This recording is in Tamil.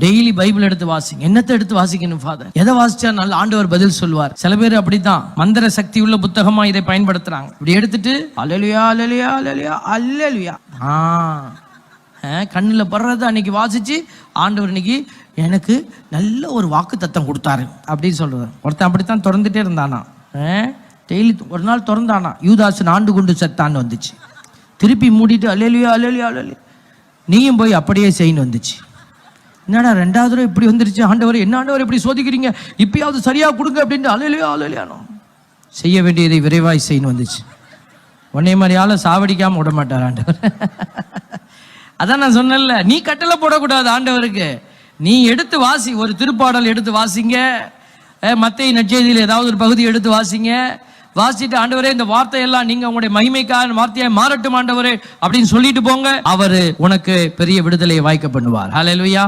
டெய்லி பைபிள் எடுத்து வாசிங்க. என்னத்தை எடுத்து வாசிக்கணும் ஃபாதர்? எதை வாசிச்சா நல்ல ஆண்டவர் பதில் சொல்வார்? சில பேர் அப்படித்தான் மந்திர சக்தி உள்ள புத்தகமா இதை பயன்படுத்துறாங்க. இப்படி எடுத்துட்டு அல்லேலூயா அல்லேலூயா அல்லேலூயா அல்லேலூயா கண்ணுல படுறது அன்னைக்கு வாசிச்சு ஆண்டவர் இன்னைக்கு எனக்கு நல்ல ஒரு வாக்கு தத்தம் கொடுத்தாரு அப்படின்னு சொல்றாரு. ஒருத்தன் அப்படித்தான் திறந்துட்டே இருந்தானா, டெய்லி ஒரு நாள் திறந்தானா, யூதாசன் ஆண்டு கொண்டு செத்தான்னு வந்துச்சு. திருப்பி மூடிட்டு அல்லேலூயா அல்லேலூயா அல்லேலூயா நீயும் போய் அப்படியே செய்யணும் வந்துச்சு. என்னடா ரெண்டாவது தடவை இப்படி வந்துருச்சு, ஆண்டவர் என்ன ஆண்டவர் இப்படி சோதிக்கிறீங்க, இப்பயாவது சரியா கொடுங்க அப்படின்ட்டு அலையிலையோ அலையிலையானோ செய்ய வேண்டியதை விரைவாய் செய்யணும் வந்துச்சு. உன்னை மாதிரி ஆளை சாவடிக்காம விட மாட்டார் ஆண்டவர். அதான் நான் சொன்னேன்ல, நீ கட்டளை போடக்கூடாது ஆண்டவருக்கு. நீ எடுத்து வாசி, ஒரு திருப்பாடல் எடுத்து வாசிங்க, மத்தேயு நற்செய்தியில் ஏதாவது ஒரு பகுதி எடுத்து வாசிங்க. வாசிட்டு ஆண்டவரே இந்த வார்த்தையெல்லாம் நீங்க உங்களுடைய மகிமைக்கான வார்த்தையை மாறட்டும் ஆண்டவரே அப்படின்னு சொல்லிட்டு போங்க. அவரு உனக்கு பெரிய விடுதலையை வாய்க்க பண்ணுவார். ஹல்லேலூயா.